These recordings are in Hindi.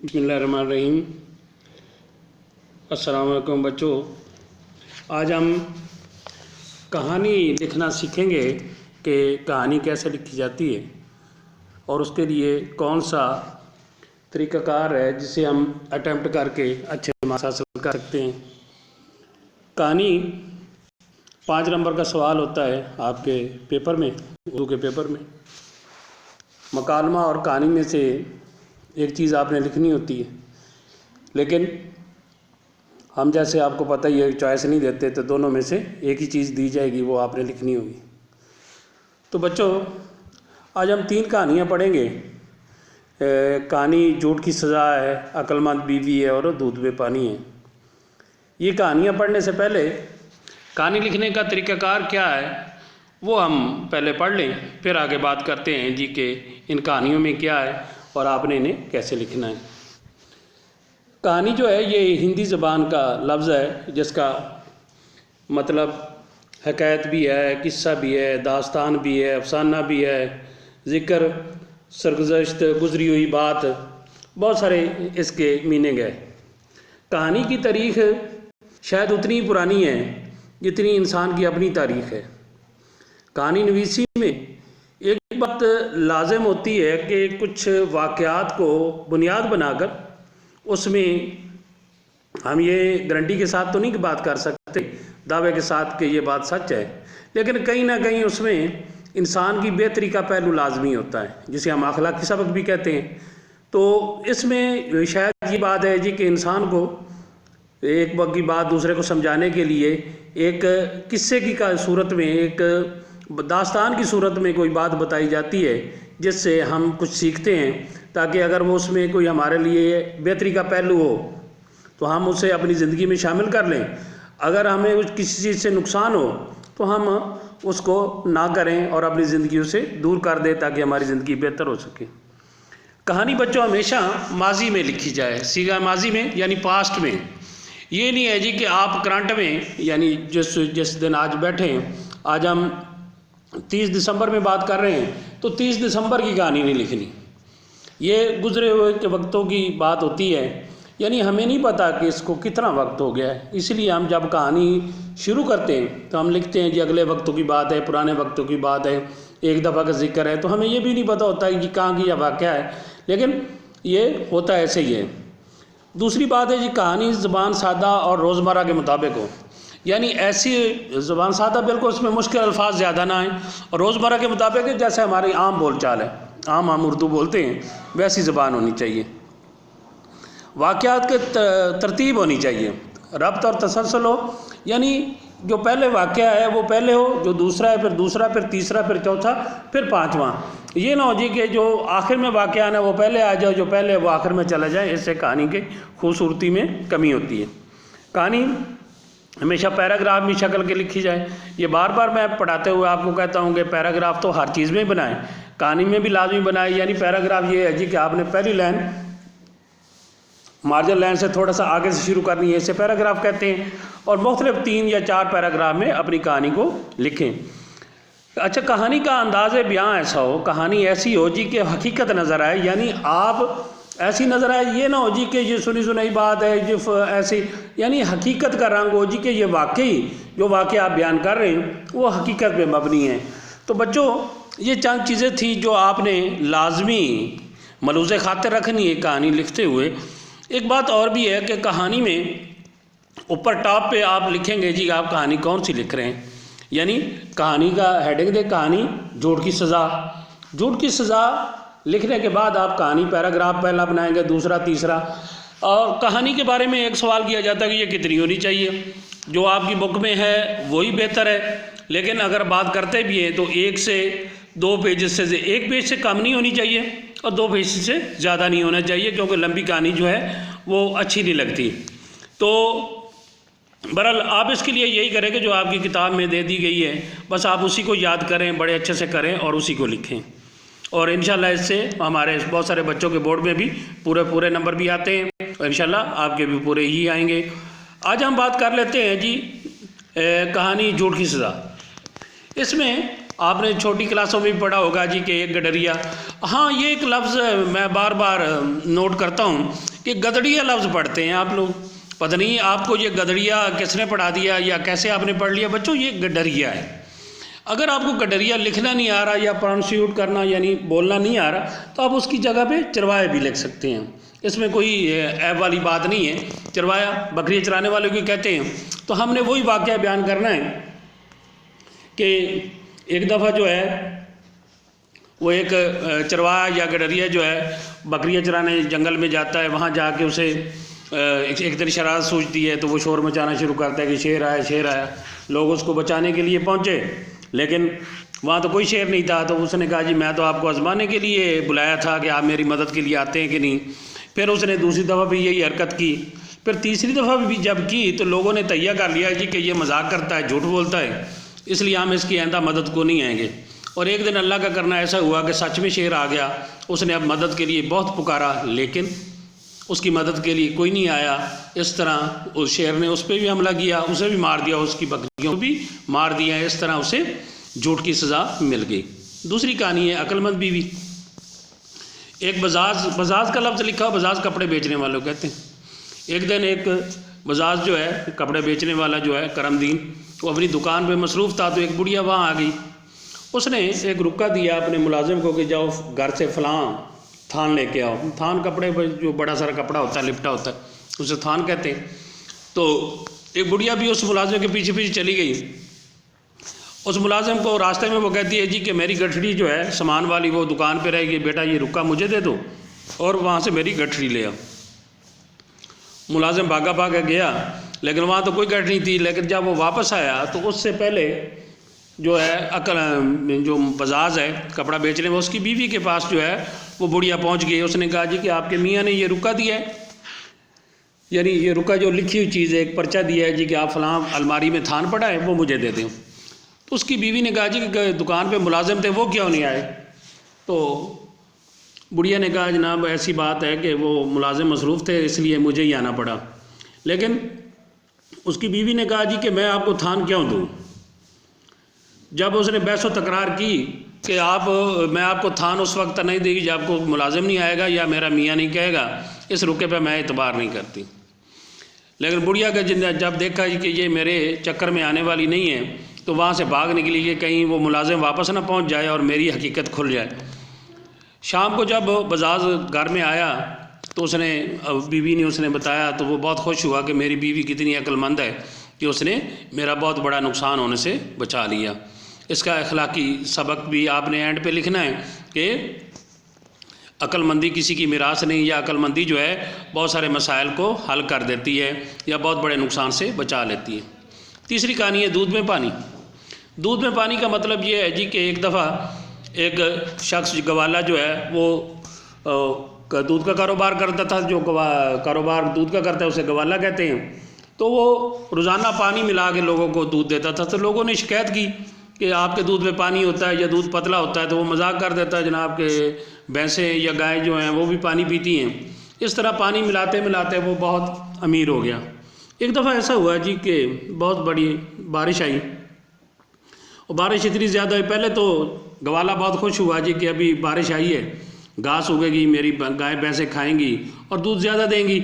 बिस्मिल्लाहिर्रहमानिर्रहीम। अस्सलाम वालेकुम बच्चों, आज हम कहानी लिखना सीखेंगे कि कहानी कैसे लिखी जाती है और उसके लिए कौन सा तरीक़ाकार है जिसे हम अटेम्प्ट करके अच्छे मार्क्स हासिल कर सकते हैं। कहानी 5 नंबर का सवाल होता है आपके पेपर में, उर्दू के पेपर में। मकालमा और कहानी में से एक चीज़ आपने लिखनी होती है, लेकिन हम जैसे आपको पता ही है चॉइस नहीं देते, तो दोनों में से एक ही चीज़ दी जाएगी, वो आपने लिखनी होगी। तो बच्चों, आज हम 3 कहानियाँ पढ़ेंगे। कहानी झूठ की सज़ा है, अक्लमंद बीवी है और दूध में पानी है। ये कहानियाँ पढ़ने से पहले कहानी लिखने का तरीक़ाकार क्या है वो हम पहले पढ़ लें, फिर आगे बात करते हैं जी कि इन कहानियों में क्या है और आपने इन्हें कैसे लिखना है। कहानी जो है ये हिंदी ज़बान का लफ्ज़ है जिसका मतलब हकायत भी है, किस्सा भी है, दास्तान भी है, अफसाना भी है, ज़िक्र, सरगुज़श्त, गुज़री हुई बात, बहुत सारे इसके मीनिंग है। कहानी की तारीख़ शायद उतनी पुरानी है जितनी इंसान की अपनी तारीख़ है। कहानी नवीसी में एक बात लाजिम होती है कि कुछ वाक़यात को बुनियाद बनाकर उसमें हम ये गारंटी के साथ तो नहीं बात कर सकते, दावे के साथ कि ये बात सच है, लेकिन कहीं ना कहीं उसमें इंसान की बेहतरी का पहलू लाजमी होता है, जिसे हम अखलाकी सबक भी कहते हैं। तो इसमें शायद ये बात है जी कि इंसान को एक वक्त की बात दूसरे को समझाने के लिए एक किस्से की का सूरत में, एक दास्तान की सूरत में कोई बात बताई जाती है जिससे हम कुछ सीखते हैं, ताकि अगर वो उसमें कोई हमारे लिए बेहतरी का पहलू हो तो हम उसे अपनी ज़िंदगी में शामिल कर लें। अगर हमें किसी चीज़ से नुकसान हो तो हम उसको ना करें और अपनी ज़िंदगी से दूर कर दें ताकि हमारी ज़िंदगी बेहतर हो सके। कहानी बच्चों हमेशा माजी में लिखी जाए, सीगा माजी में यानी पास्ट में। ये नहीं है जी कि आप करंट में, यानी जिस दिन आज बैठे हैं, आज हम 30 दिसंबर में बात कर रहे हैं, तो 30 दिसंबर की कहानी नहीं लिखनी। ये गुज़रे हुए के वक्तों की बात होती है, यानी हमें नहीं पता कि इसको कितना वक्त हो गया है, इसलिए हम जब कहानी शुरू करते हैं तो हम लिखते हैं जी अगले वक्तों की बात है, पुराने वक्तों की बात है, एक दफ़ा का जिक्र है। तो हमें ये भी नहीं पता होता है कि कहाँ की यह वाक़या है, लेकिन ये होता ऐसे ही है। दूसरी बात है जी कहानी ज़बान सादा और रोज़मर्रा के मुताबिक हो, यानी ऐसी ज़बान सादा बिल्कुल उसमें मुश्किल अल्फाज ज़्यादा ना आए, और रोज़मर्रा के मुताबिक है जैसे हमारी आम बोलचाल है, आम हम उर्दू बोलते हैं, वैसी ज़बान होनी चाहिए। वाक़यात के तरतीब होनी चाहिए, रब्त और तसलसल हो, यानी जो पहले वाक़या है वो पहले हो, जो दूसरा है फिर दूसरा, फिर तीसरा, फिर चौथा, फिर पाँचवा। ये ना हो जी कि जो आखिर में वाक़या है वो पहले आ जाए, जो पहले वो आखिर में चला जाए। इससे कहानी की खूबसूरती में कमी होती है। कहानी हमेशा पैराग्राफ में शक्ल के लिखी जाए। ये बार बार मैं पढ़ाते हुए आपको कहता हूँ कि पैराग्राफ तो हर चीज़ में बनाएं, कहानी में भी लाजमी बनाए। यानी पैराग्राफ ये है जी कि आपने पहली लाइन मार्जिन लाइन से थोड़ा सा आगे से शुरू करनी है, इसे पैराग्राफ कहते हैं, और मुख्तलिफ 3 या 4 पैराग्राफ में अपनी कहानी को लिखें। अच्छा, कहानी का अंदाज़ बयां ऐसा हो, कहानी ऐसी हो जी कि हकीकत नज़र आए, यानी आप ऐसी नज़र आए, ये ना हो जी कि ये सुनी सुनाई बात है जो ऐसी, यानी हकीकत का रंग हो जी कि ये वाकई जो वाक़या आप बयान कर रहे हैं वो हकीकत पे मबनी है। तो बच्चों, ये चंद चीज़ें थी जो आपने लाजमी मलूज़ खातिर रखनी है कहानी लिखते हुए। एक बात और भी है कि कहानी में ऊपर टॉप पे आप लिखेंगे जी आप कहानी कौन सी लिख रहे हैं, यानी कहानी का हेडिंग दे, कहानी झूठ की सज़ा। झूठ की सज़ा लिखने के बाद आप कहानी पैराग्राफ पहला बनाएंगे, दूसरा, तीसरा, और कहानी के बारे में एक सवाल किया जाता है कि ये कितनी होनी चाहिए। जो आपकी बुक में है वही बेहतर है, लेकिन अगर बात करते भी हैं तो 1 से 2 पेज से 1 पेज से कम नहीं होनी चाहिए और 2 पेज से ज़्यादा नहीं होना चाहिए, क्योंकि लंबी कहानी जो है वो अच्छी नहीं लगती। तो बहरहाल आप इसके लिए यही करें कि जो आपकी किताब में दे दी गई है बस आप उसी को याद करें, बड़े अच्छे से करें और उसी को लिखें, और इंशाल्लाह इससे हमारे बहुत सारे बच्चों के बोर्ड में भी पूरे नंबर भी आते हैं, और इंशाल्लाह आपके भी पूरे ही आएंगे। आज हम बात कर लेते हैं जी कहानी झूठ की सज़ा। इसमें आपने छोटी क्लासों में भी पढ़ा होगा जी कि एक गडरिया। हाँ, ये एक लफ्ज़ मैं बार बार नोट करता हूँ कि गदड़िया लफ्ज़ पढ़ते हैं आप लोग। पता नहीं आपको ये गदड़िया किसने पढ़ा दिया या कैसे आपने पढ़ लिया। बच्चों, ये गडरिया है। अगर आपको गडरिया लिखना नहीं आ रहा या प्रोनाउंसिएट करना यानी बोलना नहीं आ रहा, तो आप उसकी जगह पे चरवाया भी लिख सकते हैं। इसमें कोई ऐब वाली बात नहीं है। चरवाया बकरी चराने वाले को कहते हैं। तो हमने वही वाक़या बयान करना है कि एक दफ़ा जो है वो एक चरवाहा या गडरिया जो है बकरियाँ चराने जंगल में जाता है। वहाँ जाके उसे एक दिन शरारत सूझती है, तो वो शोर मचाना शुरू करता है कि शेर आया, शेर आया। लोग उसको बचाने के लिए पहुँचे, लेकिन वहाँ तो कोई शेर नहीं था। तो उसने कहा जी मैं तो आपको आजमाने के लिए बुलाया था कि आप मेरी मदद के लिए आते हैं कि नहीं। फिर उसने दूसरी दफ़ा भी यही हरकत की। फिर तीसरी दफ़ा भी जब की तो लोगों ने तैयार कर लिया जी कि ये मजाक करता है, झूठ बोलता है, इसलिए हम इसकी आइंदा मदद को नहीं आएंगे। और एक दिन अल्लाह का करना ऐसा हुआ कि सच में शेर आ गया। उसने अब मदद के लिए बहुत पुकारा, लेकिन उसकी मदद के लिए कोई नहीं आया। इस तरह उस शेर ने उस पर भी हमला किया, उसे भी मार दिया, उसकी बकरियों को भी मार दिया। इस तरह उसे झूठ की सज़ा मिल गई। दूसरी कहानी है अक्लमंद बीवी। एक बजाज का लफ्ज़ लिखा हो, बजाज कपड़े बेचने वालों कहते हैं। एक दिन एक बजाज जो है कपड़े बेचने वाला जो है करमदीन, वो अपनी दुकान पे मसरूफ़ था। तो एक बुढ़िया वहाँ आ गई। उसने एक रुक्का दिया अपने मुलाजिम को कि जाओ घर से फ़लाँ थान लेके आओ। थान कपड़े पर जो बड़ा सारा कपड़ा होता है, लिपटा होता है, उसे थान कहते हैं। तो एक बुढ़िया भी उस मुलाजिम के पीछे पीछे चली गई। उस मुलाजिम को रास्ते में वो कहती है जी कि मेरी गठड़ी जो है सामान वाली वो दुकान पे रहेगी, बेटा ये रुक्का मुझे दे दो और वहाँ से मेरी गठड़ी ले आओ। मुलाजिम भागा भागा गया, लेकिन वहाँ तो कोई गठड़ी थी। लेकिन जब वो वापस आया तो उससे पहले जो है जो बजाज है कपड़ा बेचने में, उसकी बीवी के पास जो है वो बुढ़िया पहुँच गई। उसने कहा जी कि आपके मियाँ ने ये रुक्का दिया है, यानी ये रुक्का जो लिखी हुई चीज़ है, एक पर्चा दिया है जी कि आप फ़लाँ अलमारी में थान पड़ा है, वो मुझे दे दें। तो उसकी बीवी ने कहा जी कि दुकान पे मुलाजिम थे, वो क्यों नहीं आए। तो बुढ़िया ने कहा जनाब ऐसी बात है कि वो मुलाजिम मसरूफ़ थे, इसलिए मुझे ही आना पड़ा। लेकिन उसकी बीवी ने कहा जी कि मैं आपको थान क्यों दूँ। जब उसने बहस व तकरार की कि मैं आपको थान उस वक्त नहीं देगी जब आपको मुलाजिम नहीं आएगा या मेरा मियाँ नहीं कहेगा, इस रुके पे मैं एतबार नहीं करती। लेकिन बुढ़िया का जब देखा कि ये मेरे चक्कर में आने वाली नहीं है, तो वहाँ से भाग निकली कि कहीं वो मुलाजिम वापस ना पहुँच जाए और मेरी हकीकत खुल जाए। शाम को जब बजाज घर में आया तो बीवी ने उसने बताया, तो वो बहुत खुश हुआ कि मेरी बीवी कितनी अक्लमंद है कि उसने मेरा बहुत बड़ा नुकसान होने से बचा लिया। इसका अखलाकी सबक भी आपने एंड पे लिखना है कि अक्लमंदी किसी की मिरास नहीं, या अक्लमंदी जो है बहुत सारे मसाइल को हल कर देती है या बहुत बड़े नुकसान से बचा लेती है। तीसरी कहानी है दूध में पानी। दूध में पानी का मतलब ये है जी कि एक दफ़ा एक शख्स गवाला जो है वो दूध का कारोबार करता था। जो कारोबार दूध का करता है उसे गवाला कहते हैं। तो वो रोज़ाना पानी मिला के लोगों को दूध देता था। तो लोगों ने शिकायत की कि आपके दूध में पानी होता है या दूध पतला होता है। तो वो मजाक कर देता है जनाब के भैंसें या गायें जो हैं वो भी पानी पीती हैं। इस तरह पानी मिलाते मिलाते वो बहुत अमीर हो गया। एक दफ़ा ऐसा हुआ जी कि बहुत बड़ी बारिश आई और बारिश इतनी ज़्यादा हुई। पहले तो गवाला बहुत खुश हुआ जी कि अभी बारिश आई है, घास उगेगी, मेरी गाय भैंसें खाएंगी और दूध ज़्यादा देंगी।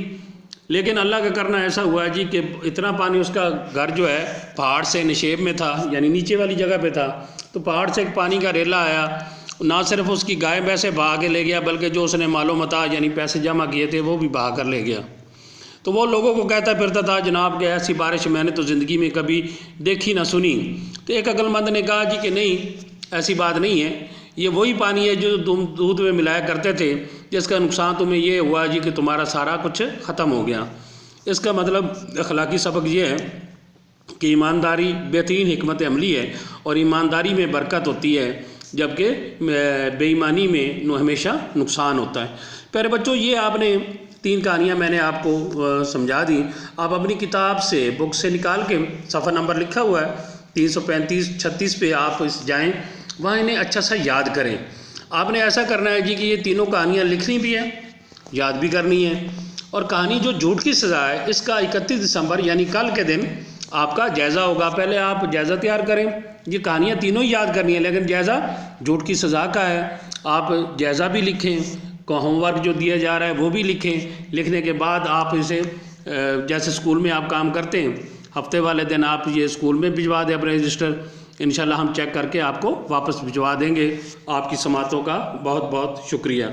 लेकिन अल्लाह का करना ऐसा हुआ जी कि इतना पानी, उसका घर जो है पहाड़ से निशेब में था, यानी नीचे वाली जगह पे था। तो पहाड़ से एक पानी का रेला आया, ना सिर्फ उसकी गाय भैंसें बहा के ले गया बल्कि जो उसने मालो मता यानी पैसे जमा किए थे वो भी बहा कर ले गया। तो वो लोगों को कहता फिरता था जनाब कि ऐसी बारिश मैंने तो ज़िंदगी में कभी देखी ना सुनी। तो एक अक्लमंद ने कहा जी कि नहीं, ऐसी बात नहीं है, ये वही पानी है जो तुम दूध में मिलाया करते थे, जिसका नुकसान तुम्हें ये हुआ जी कि तुम्हारा सारा कुछ ख़त्म हो गया। इसका मतलब अखलाकी सबक ये है कि ईमानदारी बेहतरीन हिकमत अमली है और ईमानदारी में बरकत होती है, जबकि बेईमानी में हमेशा नुकसान होता है। प्यारे बच्चों, ये आपने 3 कहानियाँ मैंने आपको समझा दी। आप अपनी किताब से, बुक से निकाल के, सफ़ा नंबर लिखा हुआ है 335-36 पे आप जाएँ, वहाँ इन्हें अच्छा सा याद करें। आपने ऐसा करना है जी कि ये तीनों कहानियाँ लिखनी भी है, याद भी करनी है। और कहानी जो झूठ की सज़ा है, इसका 31 दिसंबर यानी कल के दिन आपका जायज़ा होगा। पहले आप जायज़ा तैयार करें, ये कहानियाँ तीनों ही याद करनी है, लेकिन जायज़ा झूठ की सज़ा का है। आप जायज़ा भी लिखें, होमवर्क जो दिया जा रहा है वो भी लिखें। लिखने के बाद आप इसे जैसे स्कूल में आप काम करते हैं, हफ्ते वाले दिन आप ये स्कूल में भिजवा दें अपने रजिस्टर, इंशाल्लाह हम चेक करके आपको वापस भिजवा देंगे। आपकी समातों का बहुत बहुत शुक्रिया।